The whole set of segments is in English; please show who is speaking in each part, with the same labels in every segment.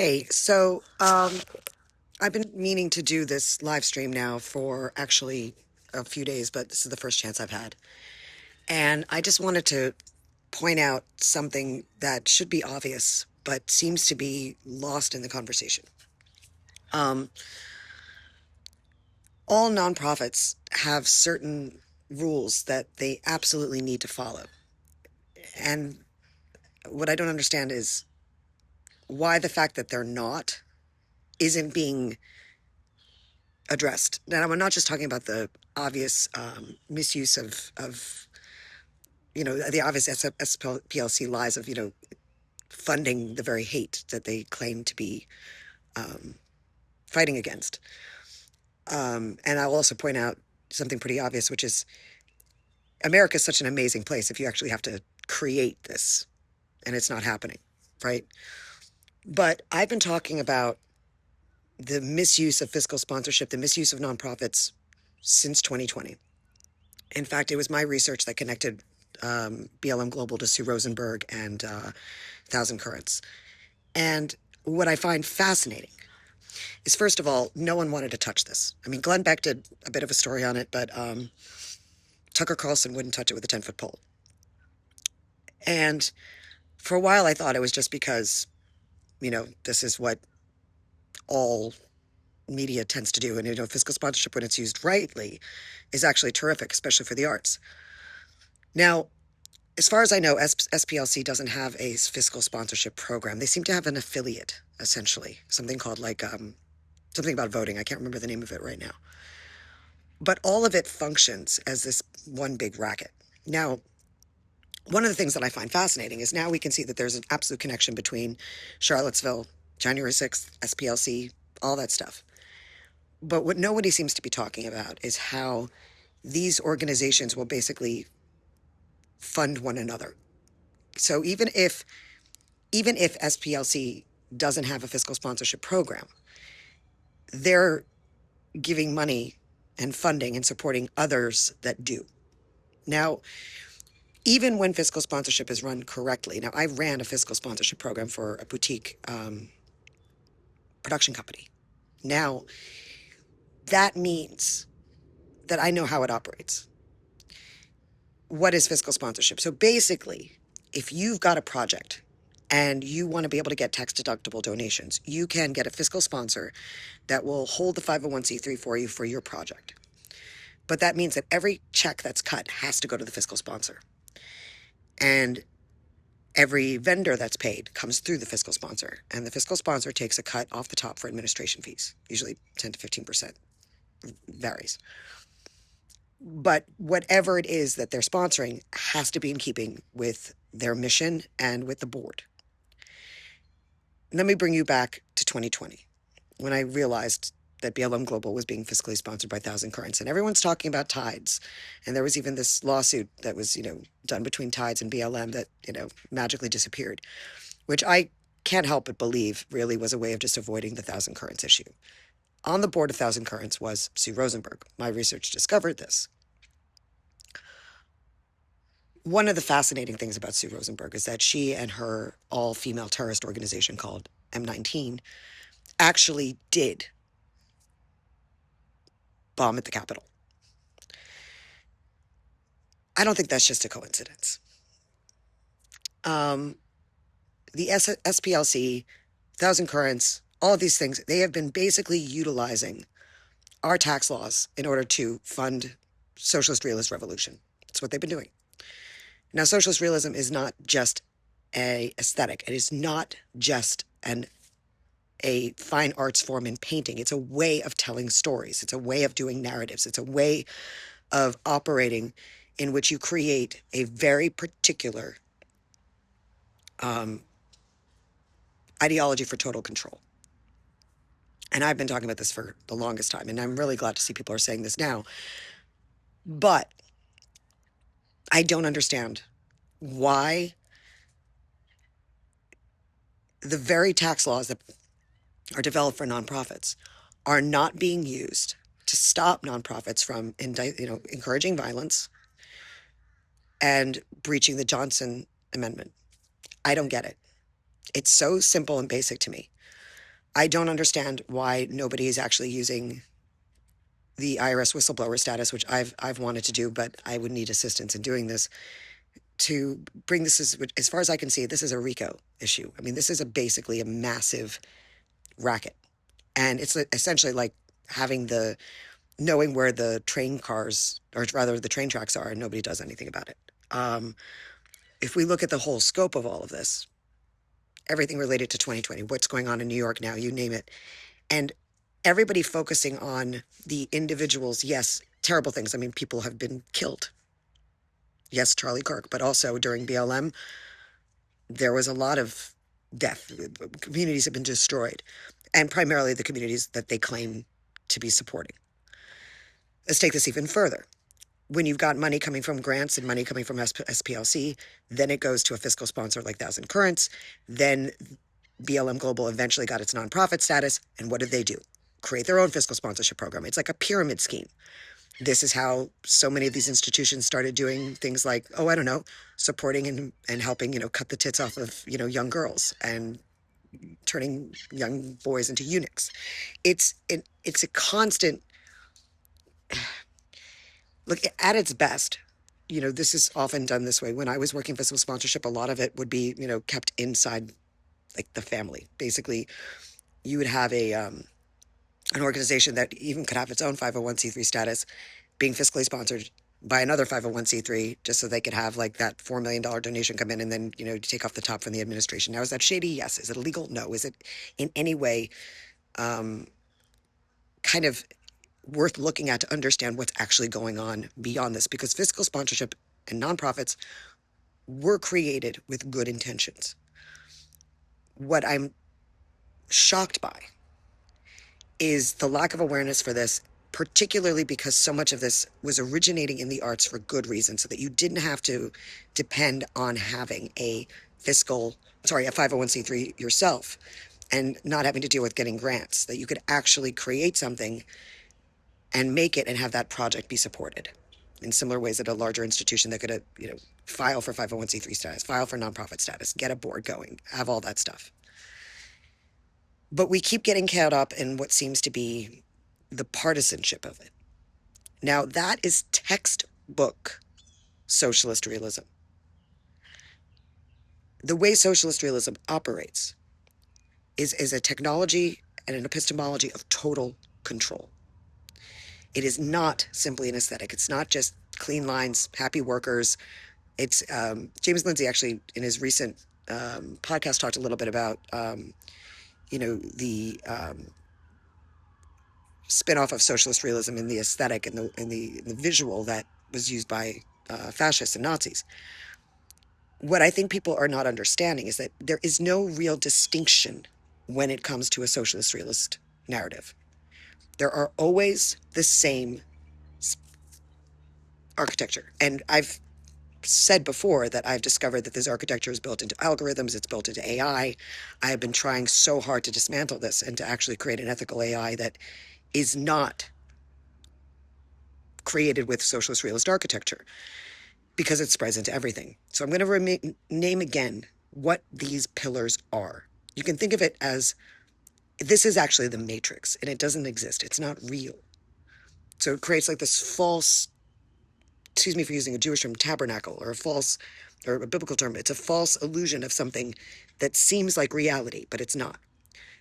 Speaker 1: Hey, so I've been meaning to do this live stream now for actually a few days, but this is the first chance I've had. And I just wanted to point out something that should be obvious, but seems to be lost in the conversation. Um, all nonprofits have certain rules that they absolutely need to follow. And what I don't understand is why the fact that they're not isn't being addressed. Now, I'm not just talking about the obvious misuse of the obvious SPLC lies of funding the very hate that they claim to be um, fighting against. And I'll also point out something pretty obvious, which is America is such an amazing place if you actually have to create this, and it's not happening, right? But I've been talking about the misuse of fiscal sponsorship, the misuse of nonprofits since 2020. In fact, it was my research that connected BLM Global to Sue Rosenberg and Thousand Currents. And what I find fascinating is, first of all, no one wanted to touch this. I mean, Glenn Beck did a bit of a story on it, but Tucker Carlson wouldn't touch it with a 10-foot pole. And for a while, I thought it was just because, this is what all media tends to do. And, fiscal sponsorship, when it's used rightly, is actually terrific, especially for the arts. Now, as far as I know, SPLC doesn't have a fiscal sponsorship program. They seem to have an affiliate, essentially, something called something about voting. I can't remember the name of it right now. But all of it functions as this one big racket. Now, one of the things that I find fascinating is now we can see that there's an absolute connection between Charlottesville, January 6th, SPLC, all that stuff. But what nobody seems to be talking about is how these organizations will basically fund one another. So even if SPLC doesn't have a fiscal sponsorship program, they're giving money and funding and supporting others that do. Now, even when fiscal sponsorship is run correctly, now I ran a fiscal sponsorship program for a boutique production company. Now, that means that I know how it operates. What is fiscal sponsorship? So basically, if you've got a project and you want to be able to get tax deductible donations, you can get a fiscal sponsor that will hold the 501c3 for you for your project. But that means that every check that's cut has to go to the fiscal sponsor. And every vendor that's paid comes through the fiscal sponsor. And the fiscal sponsor takes a cut off the top for administration fees, usually 10 to 15%, varies. But whatever it is that they're sponsoring has to be in keeping with their mission and with the board. Let me bring you back to 2020, when I realized that BLM Global was being fiscally sponsored by Thousand Currents. And everyone's talking about Tides. And there was even this lawsuit that was, done between Tides and BLM that, magically disappeared, which I can't help but believe really was a way of just avoiding the Thousand Currents issue. On the board of Thousand Currents was Sue Rosenberg. My research discovered this. One of the fascinating things about Sue Rosenberg is that she and her all-female terrorist organization called M19 actually did bomb at the Capitol. I don't think that's just a coincidence. The SPLC, Thousand Currents, all of these things, they have been basically utilizing our tax laws in order to fund socialist realist revolution. That's what they've been doing. Now, socialist realism is not just a aesthetic. It is not just a fine arts form in painting. It's a way of telling stories. It's a way of doing narratives. It's a way of operating in which you create a very particular ideology for total control. And I've been talking about this for the longest time, and I'm really glad to see people are saying this now. But I don't understand why the very tax laws that are developed for nonprofits are not being used to stop nonprofits from encouraging violence and breaching the Johnson Amendment. I don't get it. It's so simple and basic to me. I don't understand why nobody is actually using the IRS whistleblower status, which I've wanted to do, but I would need assistance in doing this, to bring this as far as I can see, this is a RICO issue. I mean, this is basically a massive racket. And it's essentially like having knowing where the train cars, or rather the train tracks are, and nobody does anything about it. If we look at the whole scope of all of this, everything related to 2020, what's going on in New York now, you name it, and everybody focusing on the individuals, yes, terrible things. I mean, people have been killed. Yes, Charlie Kirk, but also during BLM, there was a lot of death. Communities have been destroyed, and primarily the communities that they claim to be supporting. Let's take this even further. When you've got money coming from grants and money coming from SPLC, then it goes to a fiscal sponsor like Thousand Currents. Then BLM Global eventually got its nonprofit status. And what did they do? Create their own fiscal sponsorship program. It's like a pyramid scheme. This is how so many of these institutions started doing things like, oh, I don't know, supporting and helping, cut the tits off of, young girls and turning young boys into eunuchs. It's a constant, look, at its best, this is often done this way. When I was working fiscal sponsorship, a lot of it would be, kept inside like the family. Basically, you would have an organization that even could have its own 501c3 status being fiscally sponsored by another 501c3 just so they could have like that $4 million donation come in and then, take off the top from the administration. Now, is that shady? Yes. Is it illegal? No. Is it in any way kind of worth looking at to understand what's actually going on beyond this? Because fiscal sponsorship and nonprofits were created with good intentions. What I'm shocked by is the lack of awareness for this, particularly because so much of this was originating in the arts for good reason, so that you didn't have to depend on having a 501c3 yourself and not having to deal with getting grants, that you could actually create something and make it and have that project be supported in similar ways that a larger institution that could, file for 501c3 status, file for nonprofit status, get a board going, have all that stuff. But we keep getting caught up in what seems to be the partisanship of it. Now, that is textbook socialist realism. The way socialist realism operates is a technology and an epistemology of total control. It is not simply an aesthetic. It's not just clean lines, happy workers. It's James Lindsay actually in his recent podcast talked a little bit about the spin-off of socialist realism in the aesthetic and the visual that was used by fascists and Nazis. What I think people are not understanding is that there is no real distinction when it comes to a socialist realist narrative. There are always the same architecture. And I've said before that I've discovered that this architecture is built into algorithms, it's built into AI. I have been trying so hard to dismantle this and to actually create an ethical AI that is not created with socialist realist architecture, because it spreads into everything. So I'm going to name again what these pillars are. You can think of it as, this is actually the matrix, and it doesn't exist. It's not real. So it creates like this false, excuse me for using a Jewish term, tabernacle, or a biblical term. It's a false illusion of something that seems like reality, but it's not.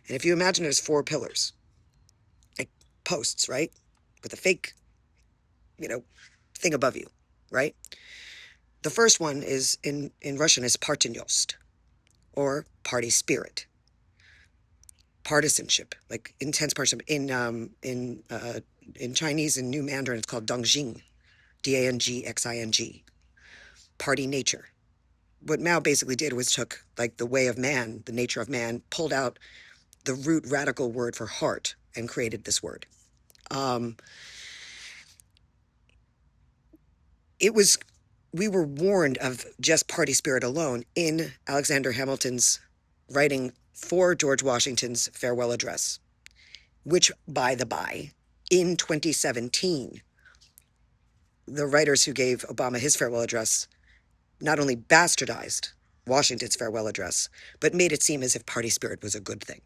Speaker 1: And if you imagine it as four pillars, like posts, right? With a fake, thing above you, right? The first one is in Russian is partenyost, or party spirit. Partisanship, like intense partisanship. In Chinese and New Mandarin, it's called Dongjing, Dangxing. Party nature. What Mao basically did was took like the way of man, the nature of man, pulled out the root radical word for heart and created this word. We were warned of just party spirit alone in Alexander Hamilton's writing for George Washington's farewell address, which, by the by, in 2017, the writers who gave Obama his farewell address not only bastardized Washington's farewell address, but made it seem as if party spirit was a good thing.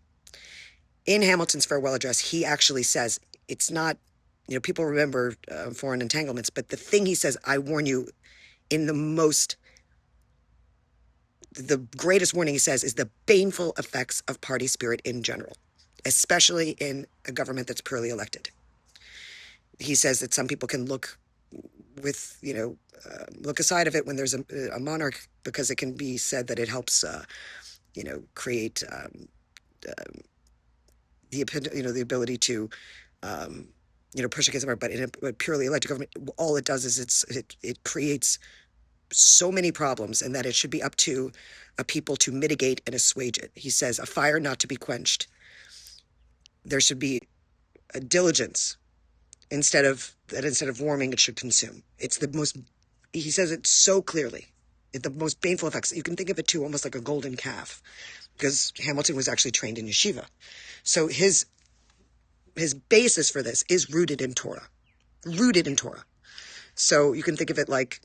Speaker 1: In Hamilton's farewell address, he actually says, it's not, people remember foreign entanglements, but the thing he says, I warn you, in the greatest warning he says is the baneful effects of party spirit in general, especially in a government that's purely elected. He says that some people can look aside of it when there's a monarch, because it can be said that it helps, create the ability to, push against them. But in a purely elected government, all it does is it creates so many problems, and that it should be up to a people to mitigate and assuage it. He says, a fire not to be quenched. There should be a diligence instead of warming, it should consume. He says it so clearly. The most painful effects. You can think of it too, almost like a golden calf, because Hamilton was actually trained in yeshiva. So his basis for this is rooted in Torah. So you can think of it like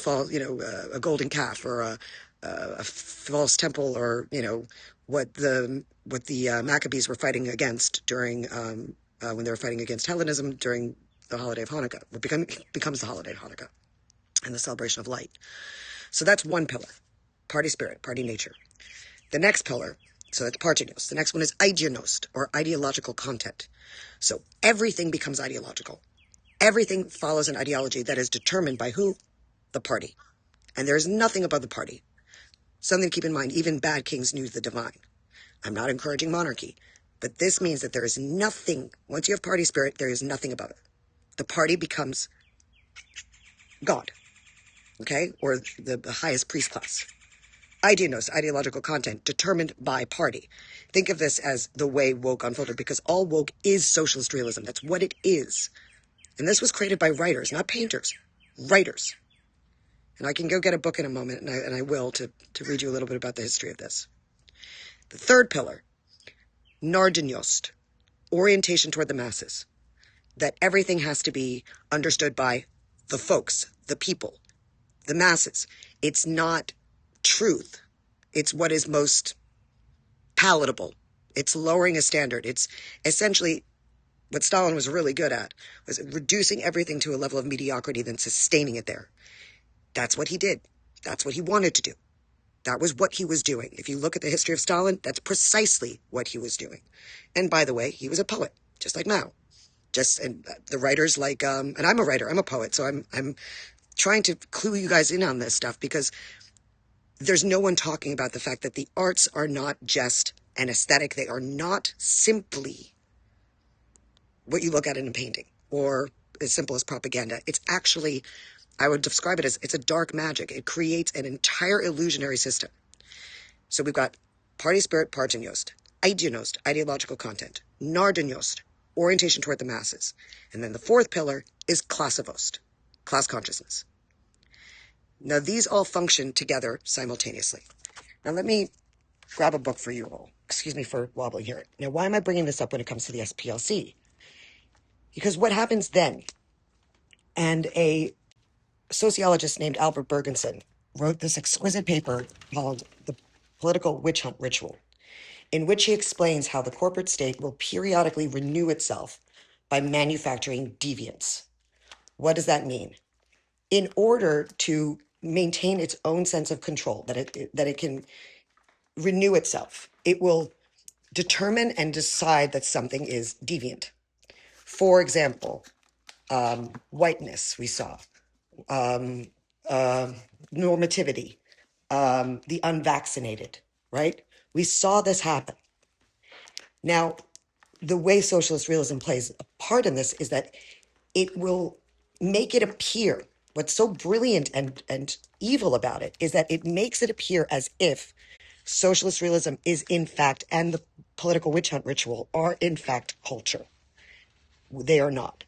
Speaker 1: a golden calf, or a false temple, or what the Maccabees were fighting against during when they were fighting against Hellenism during the holiday of Hanukkah. What becomes the holiday of Hanukkah and the celebration of light. So that's one pillar: party spirit, party nature. The next pillar, so that's partenos. The next one is ideanost, or ideological content. So everything becomes ideological. Everything follows an ideology that is determined by who? The party. And there's nothing above the party. Something to keep in mind, even bad kings knew the divine. I'm not encouraging monarchy, but this means that there is nothing, once you have party spirit, there is nothing above it. The party becomes God, okay? Or the highest priest class. Ideanos, ideological content, determined by party. Think of this as the way woke unfolded, because all woke is socialist realism. That's what it is. And this was created by writers, not painters. Writers. And I can go get a book in a moment, and I will, to read you a little bit about the history of this. The third pillar, nardinost, orientation toward the masses. That everything has to be understood by the folks, the people, the masses. It's not truth. It's what is most palatable. It's lowering a standard. It's essentially what Stalin was really good at, was reducing everything to a level of mediocrity, then sustaining it there. That's what he did. That's what he wanted to do. That was what he was doing. If you look at the history of Stalin, that's precisely what he was doing. And by the way, he was a poet, just like Mao. And the writers like, and I'm a writer, I'm a poet, so I'm trying to clue you guys in on this stuff, because there's no one talking about the fact that the arts are not just an aesthetic. They are not simply what you look at in a painting, or as simple as propaganda. It's actually, I would describe it as, it's a dark magic. It creates an entire illusionary system. So we've got party spirit, partenost, ideanost, ideological content, nardinost, orientation toward the masses. And then the fourth pillar is klassavost, class consciousness. Now these all function together simultaneously. Now let me grab a book for you all. Excuse me for wobbling here. Now why am I bringing this up when it comes to the SPLC? Because what happens then, and a sociologist named Albert Bergenson wrote this exquisite paper called The Political Witch Hunt Ritual, in which he explains how the corporate state will periodically renew itself by manufacturing deviants. What does that mean? In order to maintain its own sense of control, that it can renew itself, it will determine and decide that something is deviant. For example, whiteness, we saw, normativity, the unvaccinated, right? We saw this happen. Now, the way socialist realism plays a part in this is that it will make it appear, what's so brilliant and evil about it is that it makes it appear as if socialist realism is in fact, and the political witch hunt ritual are in fact culture. They are not.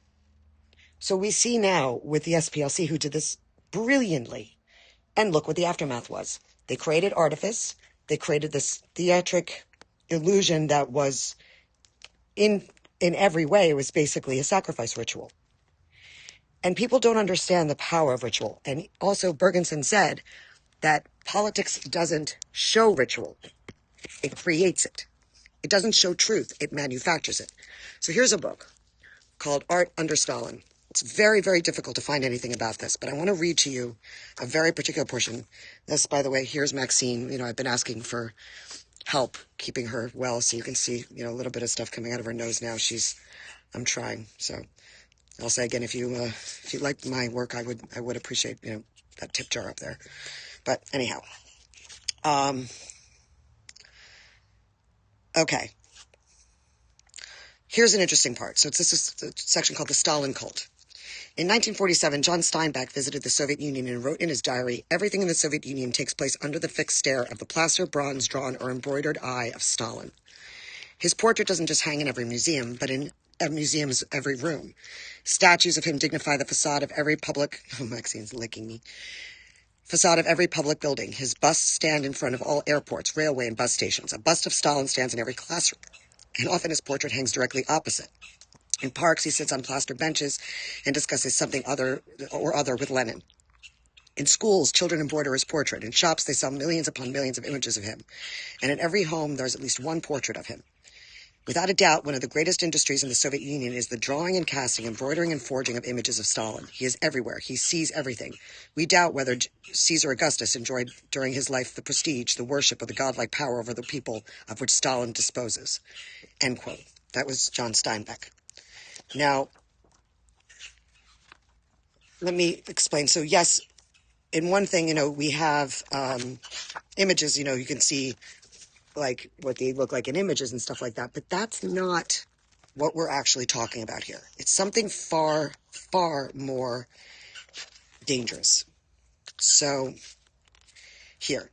Speaker 1: So we see now with the SPLC, who did this brilliantly, and look what the aftermath was. They created artifice. They created this theatric illusion that was in every way, it was basically a sacrifice ritual. And people don't understand the power of ritual. And also Bergenson said that politics doesn't show ritual. It creates it. It doesn't show truth. It manufactures it. So here's a book called Art Under Stalin. It's very, very difficult to find anything about this, but I want to read to you a very particular portion. This, by the way, here's Maxine. I've been asking for help keeping her well, so you can see, a little bit of stuff coming out of her nose now. I'm trying. So I'll say again, if you like my work, I would appreciate, that tip jar up there. But anyhow, okay. Here's an interesting part. So this is a section called the Stalin Cult. In 1947, John Steinbeck visited the Soviet Union and wrote in his diary, "Everything in the Soviet Union takes place under the fixed stare of the plaster, bronze, drawn, or embroidered eye of Stalin." His portrait doesn't just hang in every museum, but in a museum's every room. Statues of him dignify the facade of every public... Oh, Maxine's licking me. Facade of every public building. His busts stand in front of all airports, railway, and bus stations. A bust of Stalin stands in every classroom, and often his portrait hangs directly opposite. In parks, he sits on plaster benches and discusses something other with Lenin. In schools, children embroider his portrait. In shops, they sell millions upon millions of images of him. And in every home, there's at least one portrait of him. Without a doubt, one of the greatest industries in the Soviet Union is the drawing and casting, embroidering and forging of images of Stalin. He is everywhere. He sees everything. We doubt whether Caesar Augustus enjoyed during his life the prestige, the worship of the godlike power over the people of which Stalin disposes. End quote. That was John Steinbeck. Now, let me explain. So, yes, in one thing, we have images, you can see like what they look like in images and stuff like that, but that's not what we're actually talking about here. It's something far, far more dangerous. So, here.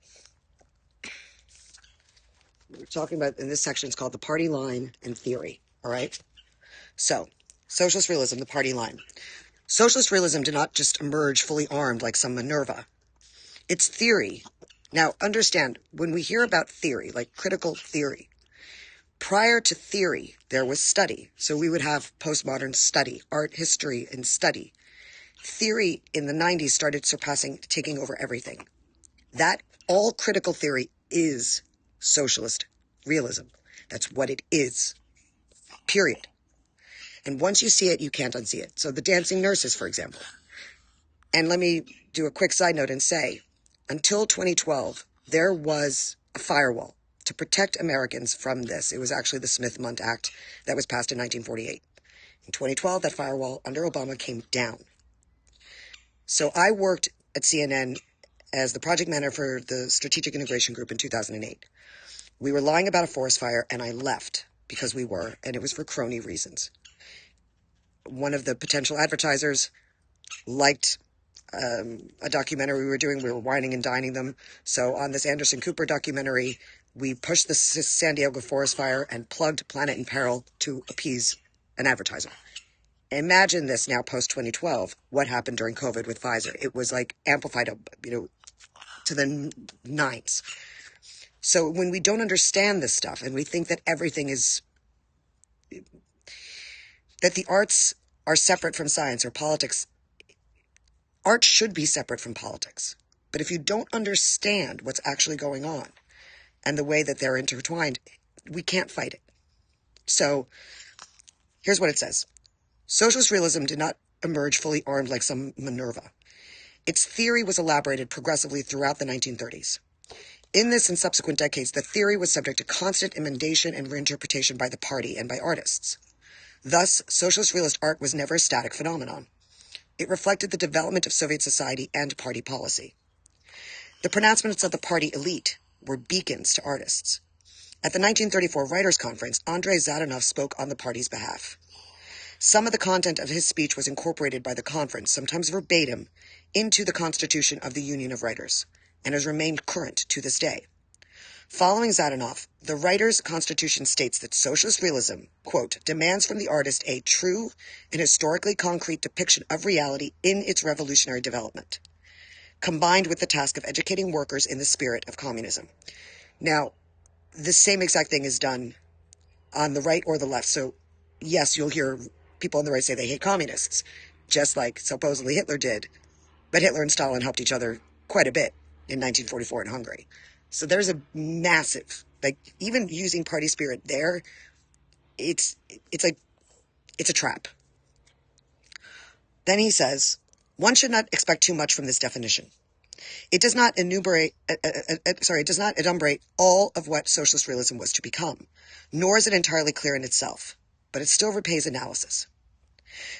Speaker 1: We're talking about, in this section, it's called the party line and theory, all right? So, Socialist Realism, the party line. Socialist Realism did not just emerge fully armed like some Minerva. It's theory. Now, understand, when we hear about theory, like critical theory, prior to theory, there was study. So we would have postmodern study, art history, and study. Theory in the 90s started taking over everything. That all critical theory is socialist realism. That's what it is. Period. And once you see it, you can't unsee it. So the dancing nurses, for example. And let me do a quick side note and say, until 2012, there was a firewall to protect Americans from this. It was actually the Smith-Mundt Act that was passed in 1948. In 2012, that firewall under Obama came down. So I worked at CNN as the project manager for the Strategic Integration Group in 2008. We were lying about a forest fire, and I left because we were, and it was for crony reasons. One of the potential advertisers liked a documentary we were doing. We were wining and dining them. So on this Anderson Cooper documentary, we pushed the San Diego forest fire and plugged Planet in Peril to appease an advertiser. Imagine this now post-2012, what happened during COVID with Pfizer. It was like amplified, to the nines. So when we don't understand this stuff and we think that everything is, that the arts are separate from science or politics, art should be separate from politics. But if you don't understand what's actually going on and the way that they're intertwined, we can't fight it. So here's what it says. Socialist realism did not emerge fully armed like some Minerva. Its theory was elaborated progressively throughout the 1930s. In this and subsequent decades, the theory was subject to constant emendation and reinterpretation by the party and by artists. Thus, socialist realist art was never a static phenomenon. It reflected the development of Soviet society and party policy. The pronouncements of the party elite were beacons to artists. At the 1934 Writers' Conference, Andrei Zadanov spoke on the party's behalf. Some of the content of his speech was incorporated by the conference, sometimes verbatim, into the Constitution of the Union of Writers, and has remained current to this day. Following Zadanov, the writer's constitution states that socialist realism, quote, demands from the artist a true and historically concrete depiction of reality in its revolutionary development, combined with the task of educating workers in the spirit of communism. Now, the same exact thing is done on the right or the left. So, yes, you'll hear people on the right say they hate communists, just like supposedly Hitler did. But Hitler and Stalin helped each other quite a bit in 1944 in Hungary. So there's a massive Like, even using party spirit there, it's like, it's a trap. Then he says, one should not expect too much from this definition. It does not enumerate, it does not enumberate all of what socialist realism was to become, nor is it entirely clear in itself, but it still repays analysis.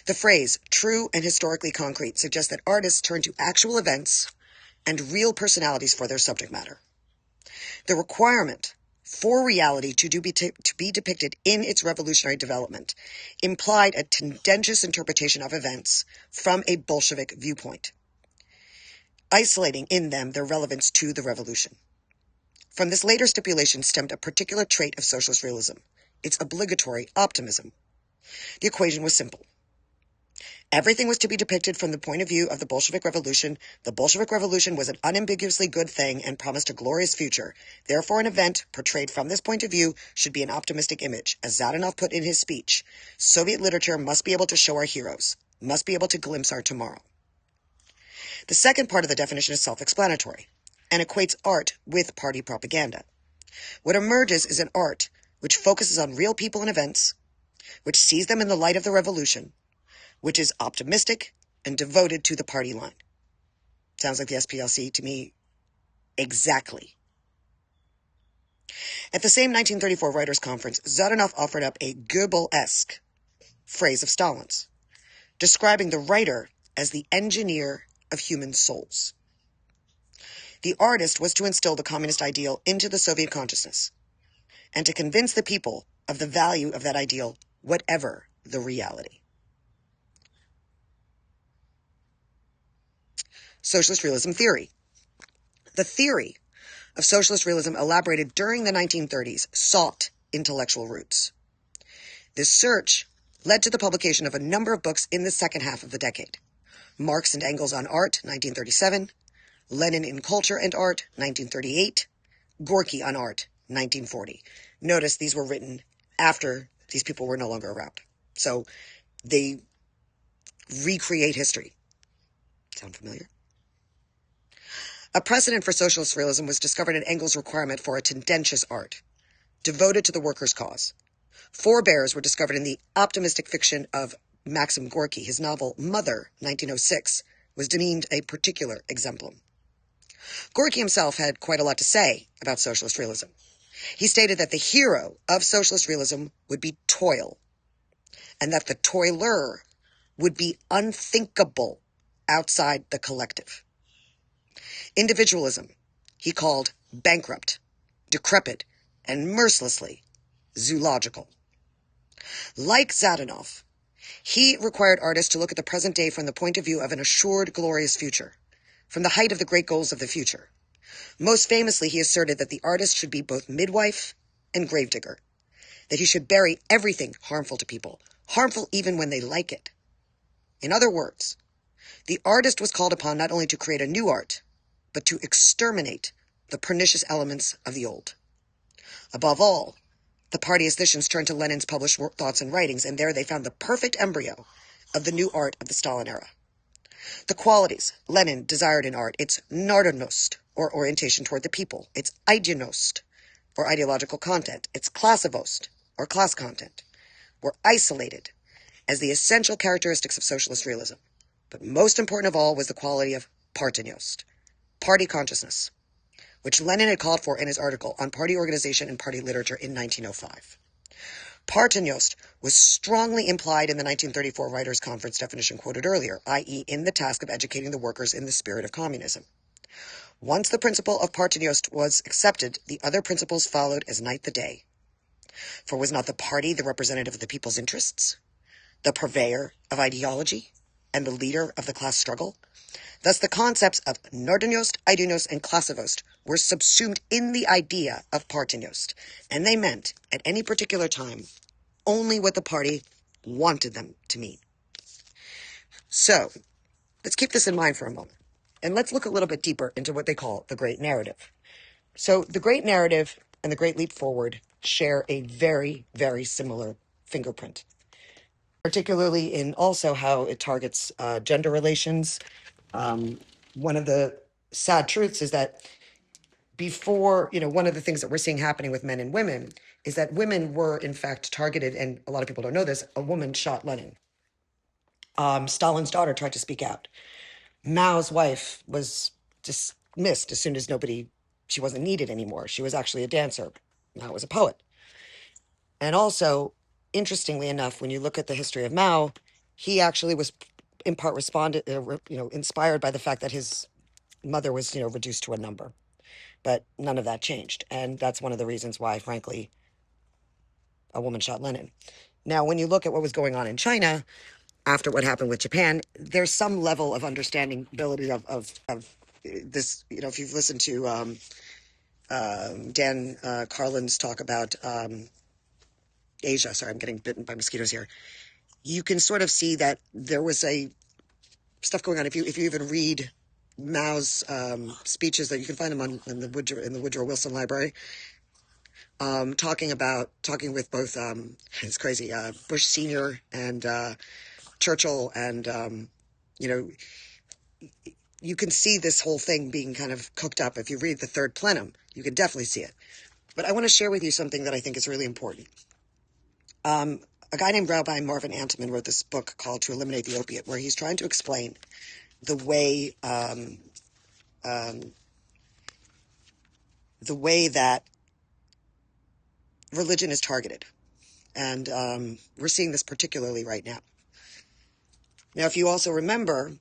Speaker 1: The phrase, true and historically concrete, suggests that artists turn to actual events and real personalities for their subject matter. The requirement for reality to be depicted in its revolutionary development implied a tendentious interpretation of events from a Bolshevik viewpoint, isolating in them their relevance to the revolution. From this later stipulation stemmed a particular trait of socialist realism, its obligatory optimism. The equation was simple. Everything was to be depicted from the point of view of the Bolshevik Revolution. The Bolshevik Revolution was an unambiguously good thing and promised a glorious future. Therefore, an event portrayed from this point of view should be an optimistic image. As Zadanov put in his speech, Soviet literature must be able to show our heroes, must be able to glimpse our tomorrow. The second part of the definition is self-explanatory and equates art with party propaganda. What emerges is an art which focuses on real people and events, which sees them in the light of the revolution, which is optimistic and devoted to the party line. Sounds like the SPLC to me. Exactly. At the same 1934 Writers' Conference, Zadanov offered up a Goebbels-esque phrase of Stalin's, describing the writer as the engineer of human souls. The artist was to instill the communist ideal into the Soviet consciousness and to convince the people of the value of that ideal, whatever the reality. Socialist realism theory. The theory of socialist realism elaborated during the 1930s sought intellectual roots. This search led to the publication of a number of books in the second half of the decade. Marx and Engels on Art, 1937, Lenin in Culture and Art, 1938, Gorky on Art, 1940. Notice these were written after these people were no longer around. So they recreate history. Sound familiar? A precedent for socialist realism was discovered in Engels' requirement for a tendentious art, devoted to the workers' cause. Forebears were discovered in the optimistic fiction of Maxim Gorky. His novel Mother, 1906, was deemed a particular exemplum. Gorky himself had quite a lot to say about socialist realism. He stated that the hero of socialist realism would be toil, and that the toiler would be unthinkable outside the collective. Individualism he called bankrupt, decrepit, and mercilessly zoological. Like Zadanov, he required artists to look at the present day from the point of view of an assured glorious future, from the height of the great goals of the future. Most famously, he asserted that the artist should be both midwife and gravedigger, that he should bury everything harmful to people, harmful even when they like it. In other words, the artist was called upon not only to create a new art, but to exterminate the pernicious elements of the old. Above all, the party aestheticians turned to Lenin's published thoughts and writings, and there they found the perfect embryo of the new art of the Stalin era. The qualities Lenin desired in art, its narodnost, or orientation toward the people, its idealnost, or ideological content, its klassivost, or class content, were isolated as the essential characteristics of socialist realism. But most important of all was the quality of partenost, party consciousness, which Lenin had called for in his article on party organization and party literature in 1905. Partenost was strongly implied in the 1934 Writers' Conference definition quoted earlier, i.e. in the task of educating the workers in the spirit of communism. Once the principle of partenost was accepted, the other principles followed as night the day. For was not the party the representative of the people's interests, the purveyor of ideology, and the leader of the class struggle? Thus the concepts of narodnost, idealnost, and klassivost were subsumed in the idea of partenost, and they meant, at any particular time, only what the party wanted them to mean. So, let's keep this in mind for a moment, and let's look a little bit deeper into what they call the Great Narrative. So, the Great Narrative and the Great Leap Forward share a very, very similar fingerprint, particularly in also how it targets gender relations. One of the sad truths is that before, one of the things that we're seeing happening with men and women is that women were in fact targeted, and a lot of people don't know this. A woman shot Lenin. Stalin's daughter tried to speak out. Mao's wife was dismissed as soon as she wasn't needed anymore. She was actually a dancer. Mao was a poet. And also, interestingly enough, when you look at the history of Mao, he actually was in part inspired by the fact that his mother was, reduced to a number. But none of that changed. And that's one of the reasons why, frankly, a woman shot Lenin. Now, when you look at what was going on in China after what happened with Japan, there's some level of understanding ability of this. If you've listened to Dan Carlin's talk about Asia, sorry, I'm getting bitten by mosquitoes here. You can sort of see that there was stuff going on. If you even read Mao's speeches, that you can find them in the Woodrow Wilson Library, talking with both it's crazy, Bush Senior and Churchill, and you can see this whole thing being kind of cooked up. If you read the Third Plenum, you can definitely see it. But I want to share with you something that I think is really important. A guy named Rabbi Marvin Antman wrote this book called To Eliminate the Opiate, where he's trying to explain the way that religion is targeted. And we're seeing this particularly right now. Now, if you also remember,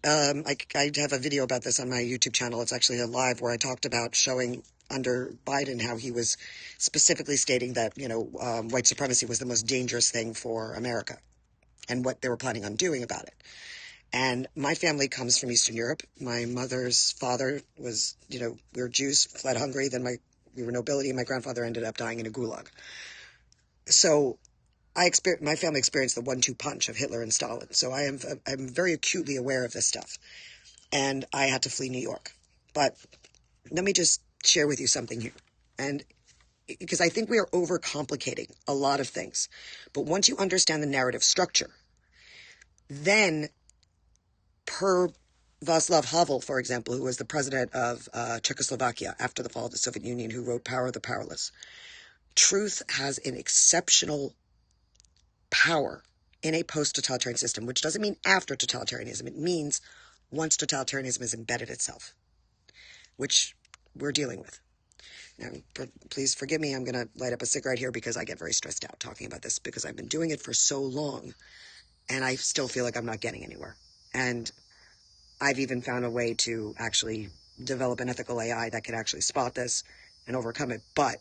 Speaker 1: I have a video about this on my YouTube channel. It's actually a live where I talked about showing under Biden how he was specifically stating that, white supremacy was the most dangerous thing for America and what they were planning on doing about it. And my family comes from Eastern Europe. My mother's father was, we were Jews, fled Hungary. Then we were nobility, and my grandfather ended up dying in a gulag. So my family experienced the 1-2 punch of Hitler and Stalin. So I'm very acutely aware of this stuff. And I had to flee New York. But let me just share with you something here. And because I think we are overcomplicating a lot of things. But once you understand the narrative structure, then per Václav Havel, for example, who was the president of Czechoslovakia after the fall of the Soviet Union, who wrote Power of the Powerless, truth has an exceptional power in a post-totalitarian system, which doesn't mean after totalitarianism. It means once totalitarianism has embedded itself, which we're dealing with. Now, please forgive me. I'm going to light up a cigarette here because I get very stressed out talking about this, because I've been doing it for so long and I still feel like I'm not getting anywhere. And I've even found a way to actually develop an ethical AI that can actually spot this and overcome it. But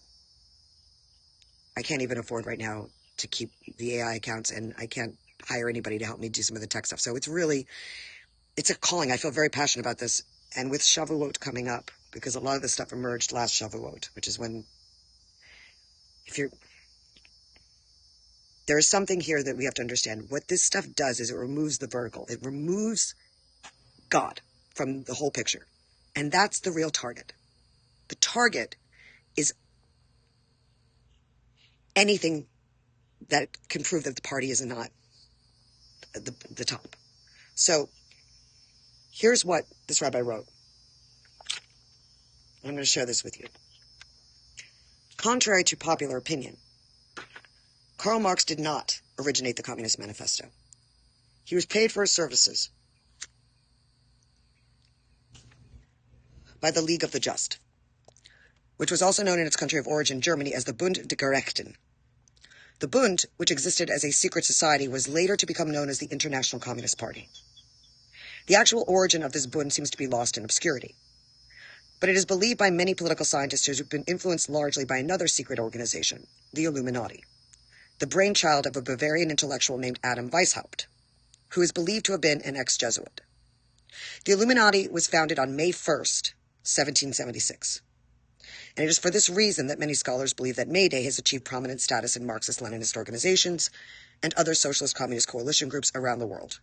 Speaker 1: I can't even afford right now to keep the AI accounts, and I can't hire anybody to help me do some of the tech stuff. So it's a calling. I feel very passionate about this. And with Shavuot coming up, because a lot of this stuff emerged last Shavuot, which is when, there is something here that we have to understand. What this stuff does is it removes the vertical. It removes God from the whole picture. And that's the real target. The target is anything that can prove that the party is not the top. So here's what this rabbi wrote. I'm going to share this with you. Contrary to popular opinion, Karl Marx did not originate the Communist Manifesto. He was paid for his services by the League of the Just, which was also known in its country of origin, Germany, as the Bund der Gerechten. The Bund, which existed as a secret society, was later to become known as the International Communist Party. The actual origin of this Bund seems to be lost in obscurity, but it is believed by many political scientists who have been influenced largely by another secret organization, the Illuminati, the brainchild of a Bavarian intellectual named Adam Weishaupt, who is believed to have been an ex-Jesuit. The Illuminati was founded on May 1st, 1776. And it is for this reason that many scholars believe that May Day has achieved prominent status in Marxist-Leninist organizations and other socialist communist coalition groups around the world.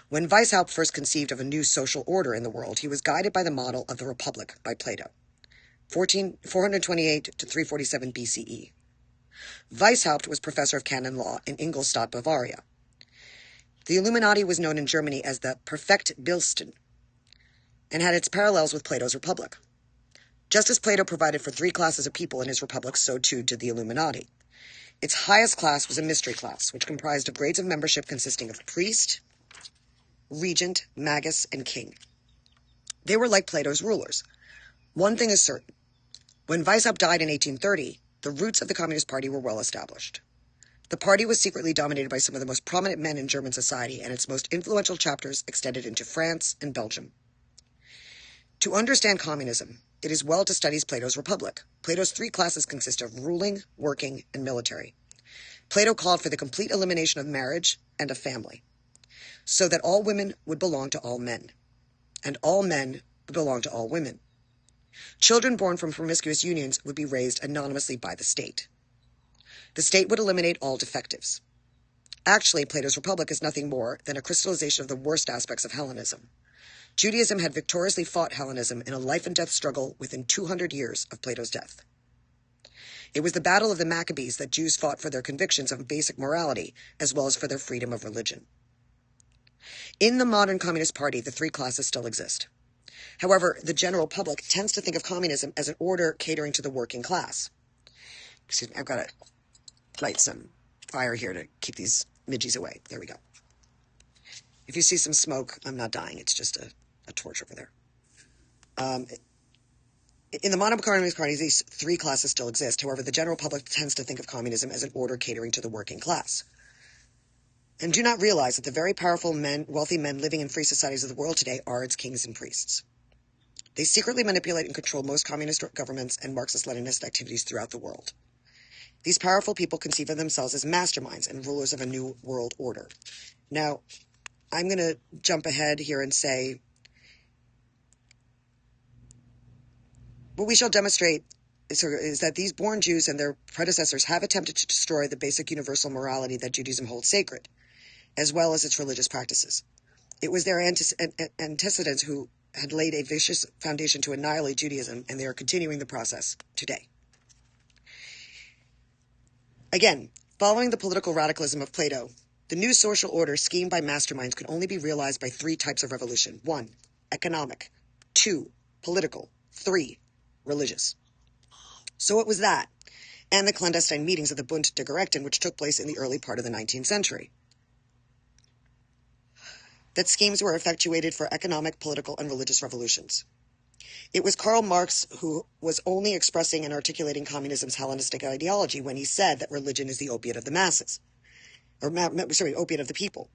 Speaker 1: When Weishaupt first conceived of a new social order in the world, he was guided by the model of the Republic by Plato, 428 to 347 BCE. Weishaupt was professor of canon law in Ingolstadt, Bavaria. The Illuminati was known in Germany as the Perfektbilsten and had its parallels with Plato's Republic. Just as Plato provided for three classes of people in his Republic, so too did the Illuminati. Its highest class was a mystery class, which comprised of grades of membership consisting of priest, regent, magus, and king. They were like Plato's rulers. One thing is certain. When Weishaupt died in 1830, the roots of the Communist Party were well established. The party was secretly dominated by some of the most prominent men in German society, and its most influential chapters extended into France and Belgium. To understand communism, it is well to study Plato's Republic. Plato's three classes consist of ruling, working, and military. Plato called for the complete elimination of marriage and of family, so that all women would belong to all men, and all men would belong to all women. Children born from promiscuous unions would be raised anonymously by the state. The state would eliminate all defectives. Actually, Plato's Republic is nothing more than a crystallization of the worst aspects of Hellenism. Judaism had victoriously fought Hellenism in a life-and-death struggle within 200 years of Plato's death. It was the battle of the Maccabees that Jews fought for their convictions of basic morality, as well as for their freedom of religion. In the modern Communist Party, the three classes still exist. However, the general public tends to think of communism as an order catering to the working class. Excuse me, I've got to light some fire here to keep these midges away. There we go. If you see some smoke, I'm not dying. It's just a torch over there. In the modern Communist Party, these three classes still exist. However, the general public tends to think of communism as an order catering to the working class, and do not realize that the very powerful men, wealthy men living in free societies of the world today are its kings and priests. They secretly manipulate and control most communist governments and Marxist-Leninist activities throughout the world. These powerful people conceive of themselves as masterminds and rulers of a new world order. Now, I'm going to jump ahead here and say, what we shall demonstrate is that these born Jews and their predecessors have attempted to destroy the basic universal morality that Judaism holds sacred, as well as its religious practices. It was their antecedents who had laid a vicious foundation to annihilate Judaism, and they are continuing the process today. Again, following the political radicalism of Plato, the new social order schemed by masterminds could only be realized by three types of revolution. 1, economic. 2, political. 3, religious. So it was that, and the clandestine meetings of the Bund der Gerechten, which took place in the early part of the 19th century, that schemes were effectuated for economic, political, and religious revolutions. It was Karl Marx who was only expressing and articulating communism's Hellenistic ideology when he said that religion is the opiate of the masses, opiate of the people.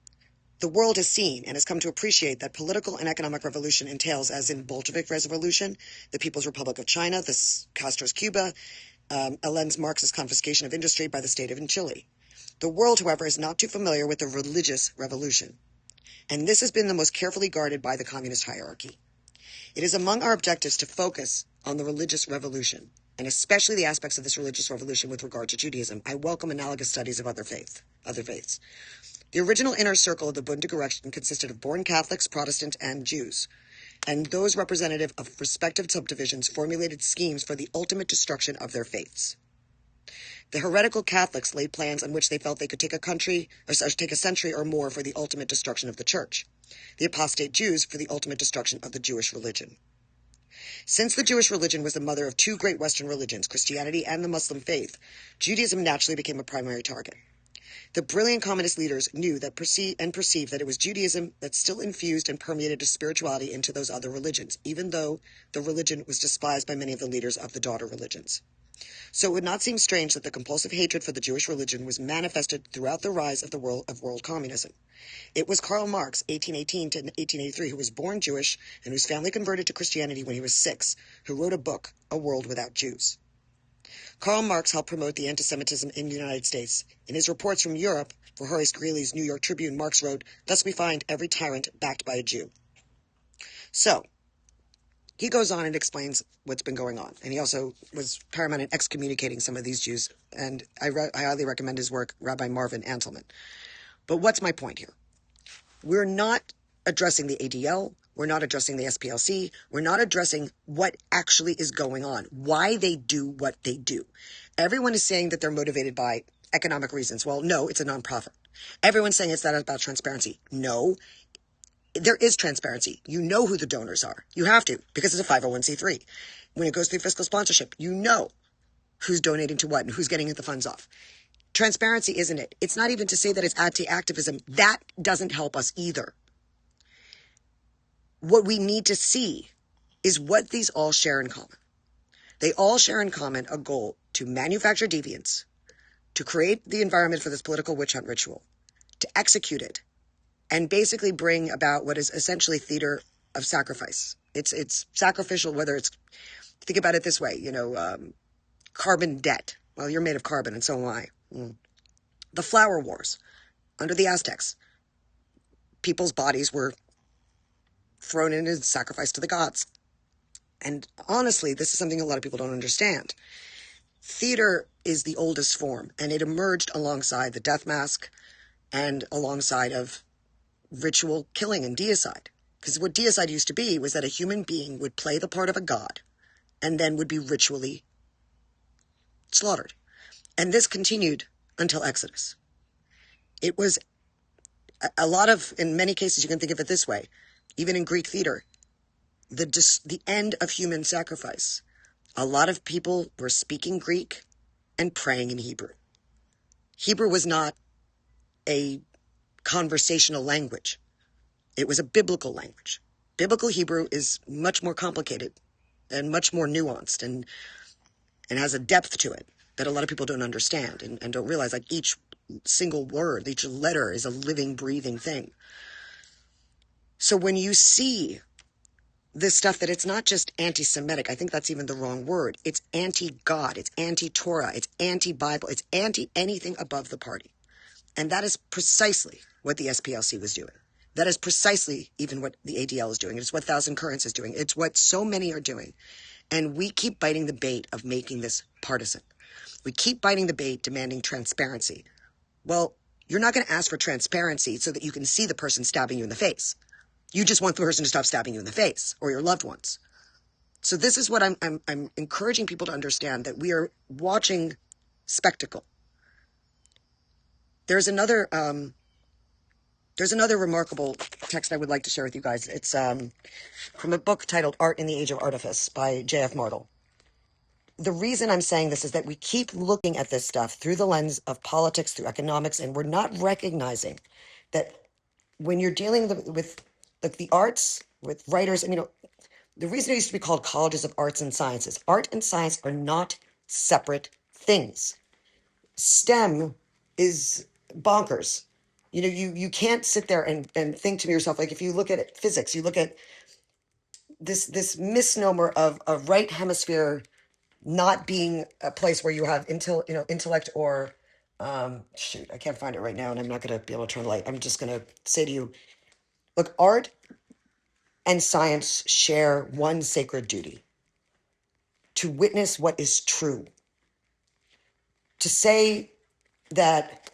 Speaker 1: The world has seen and has come to appreciate that political and economic revolution entails, as in Bolshevik Revolution, the People's Republic of China, Castro's Cuba, Allen's Marx's confiscation of industry by the state of Chile. The world, however, is not too familiar with the religious revolution, and this has been the most carefully guarded by the communist hierarchy. It is among our objectives to focus on the religious revolution, and especially the aspects of this religious revolution with regard to Judaism. I welcome analogous studies of other faiths. The original inner circle of the Bund der Gerechten consisted of born Catholics, Protestant, and Jews, and those representative of respective subdivisions formulated schemes for the ultimate destruction of their faiths. The heretical Catholics laid plans on which they felt they could take a century or more for the ultimate destruction of the church. The apostate Jews for the ultimate destruction of the Jewish religion. Since the Jewish religion was the mother of two great Western religions, Christianity and the Muslim faith, Judaism naturally became a primary target. The brilliant communist leaders knew that perceived that it was Judaism that still infused and permeated a spirituality into those other religions, even though the religion was despised by many of the leaders of the daughter religions. So it would not seem strange that the compulsive hatred for the Jewish religion was manifested throughout the rise of world communism. It was Karl Marx, 1818 to 1883, who was born Jewish and whose family converted to Christianity when he was 6, who wrote a book, A World Without Jews. Karl Marx helped promote the anti-Semitism in the United States. In his reports from Europe for Horace Greeley's New York Tribune, Marx wrote, "Thus we find every tyrant backed by a Jew." So, he goes on and explains what's been going on. And he also was paramount in excommunicating some of these Jews. And I highly recommend his work, Rabbi Marvin Antelman. But what's my point here? We're not addressing the ADL. We're not addressing the SPLC. We're not addressing what actually is going on, why they do what they do. Everyone is saying that they're motivated by economic reasons. Well, no, it's a nonprofit. Everyone's saying it's not about transparency. No, there is transparency. You know who the donors are. You have to, because it's a 501c3. when it goes through fiscal sponsorship, you know who's donating to what and who's getting the funds off. Transparency, isn't it? It's not even to say that it's anti-activism. That doesn't help us either. What we need to see is what these all share in common. They all share in common a goal to manufacture deviance, to create the environment for this political witch hunt ritual, to execute it, and basically bring about what is essentially theater of sacrifice. It's sacrificial, whether it's, think about it this way, carbon debt. Well, you're made of carbon, and so am I. The flower wars under the Aztecs. People's bodies were thrown in as sacrifice to the gods. And honestly, this is something a lot of people don't understand. Theater is the oldest form, and it emerged alongside the death mask and alongside of ritual killing and deicide. Because what deicide used to be was that a human being would play the part of a god and then would be ritually slaughtered. And this continued until Exodus. It was a lot of, in many cases, you can think of it this way, even in Greek theater, the end of human sacrifice. A lot of people were speaking Greek and praying in Hebrew. Hebrew was not a conversational language. It was a biblical language. Biblical Hebrew is much more complicated and much more nuanced and has a depth to it that a lot of people don't understand and don't realize. Like each single word, each letter is a living, breathing thing. So when you see this stuff, that it's not just anti-Semitic, I think that's even the wrong word. It's anti-God, it's anti-Torah, it's anti-Bible, it's anti-anything above the party. And that is precisely what the SPLC was doing. That is precisely even what the ADL is doing. It's what Thousand Currents is doing. It's what so many are doing. And we keep biting the bait of making this partisan. We keep biting the bait, demanding transparency. Well, you're not going to ask for transparency so that you can see the person stabbing you in the face. You just want the person to stop stabbing you in the face, or your loved ones. So this is what I'm encouraging people to understand, that we are watching spectacle. There's another remarkable text I would like to share with you guys. It's from a book titled Art in the Age of Artifice by J.F. Martel. The reason I'm saying this is that we keep looking at this stuff through the lens of politics, through economics, and we're not recognizing that when you're dealing with the arts, with writers, and the reason it used to be called colleges of arts and sciences, art and science are not separate things. STEM is bonkers. You can't sit there and think to yourself, like if you look at physics, you look at this misnomer of a right hemisphere not being a place where you have intellect or I can't find it right now, and I'm not going to be able to turn the light. I'm just going to say to you, look, art and science share one sacred duty: to witness what is true. To say that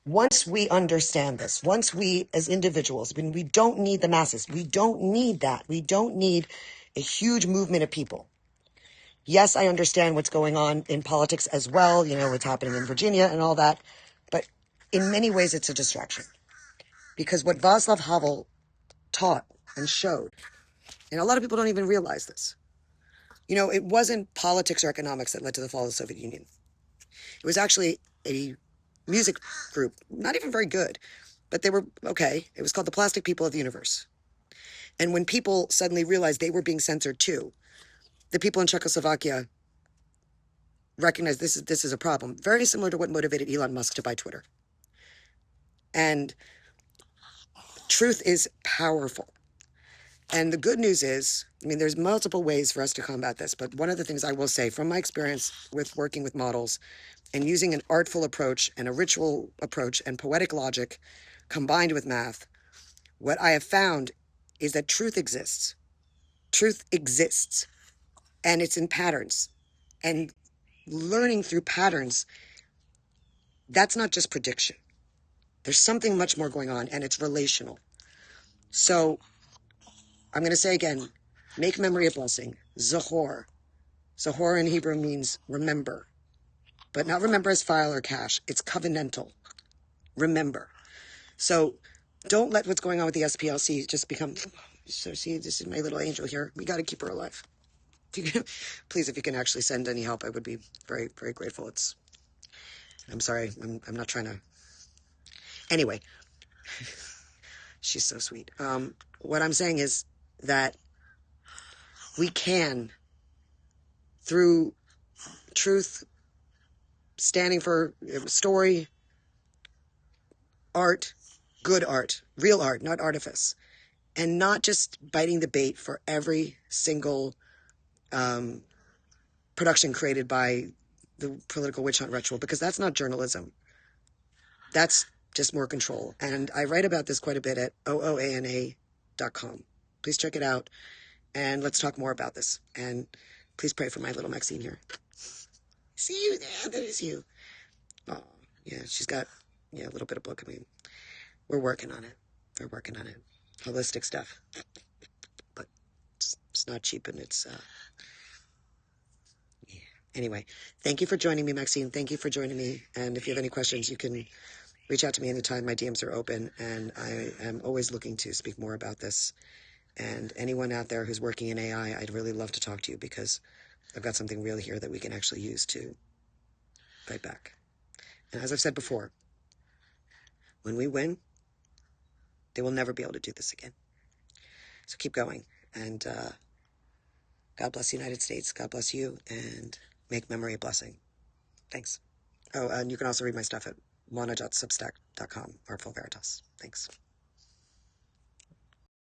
Speaker 1: once we understand this, once we as individuals, when we don't need the masses, we don't need that. We don't need a huge movement of people. Yes, I understand what's going on in politics as well, what's happening in Virginia and all that, but in many ways it's a distraction. Because what Václav Havel taught and showed, and a lot of people don't even realize this, it wasn't politics or economics that led to the fall of the Soviet Union. It was actually a music group, not even very good, but they were okay. It was called the Plastic People of the Universe. And when people suddenly realized they were being censored too, the people in Czechoslovakia recognized this is a problem. Very similar to what motivated Elon Musk to buy Twitter. And truth is powerful. And the good news is, there's multiple ways for us to combat this, but one of the things I will say from my experience with working with models and using an artful approach and a ritual approach and poetic logic combined with math, what I have found is that truth exists. Truth exists, and it's in patterns. And learning through patterns, that's not just prediction. There's something much more going on, and it's relational. So I'm going to say again, make memory a blessing. Zahor. Zahor in Hebrew means remember, but not remember as file or cash. It's covenantal. Remember. So don't let what's going on with the SPLC just become So see, this is my little angel here. We got to keep her alive. If you can, please, if you can actually send any help, I would be very, very grateful. I'm sorry. I'm not trying to. Anyway, she's so sweet. What I'm saying is that we can, through truth, standing for story, art, good art, real art, not artifice, and not just biting the bait for every single production created by the political witch hunt ritual, because that's not journalism. That's just more control. And I write about this quite a bit at ooana.com. Please check it out, and let's talk more about this. And please pray for my little Maxine here. See you there. That is you. Oh, yeah, she's got, a little bit of book. I mean, we're working on it. We're working on it. Holistic stuff. But it's not cheap, and it's, yeah. Anyway, thank you for joining me, Maxine. Thank you for joining me. And if you have any questions, you can reach out to me anytime. My DMs are open, and I am always looking to speak more about this. And anyone out there who's working in AI, I'd really love to talk to you, because I've got something real here that we can actually use to fight back. And as I've said before, when we win, they will never be able to do this again. So keep going. And God bless the United States. God bless you. And make memory a blessing. Thanks. Oh, and you can also read my stuff at mona.substack.com, Artful Veritas. Thanks.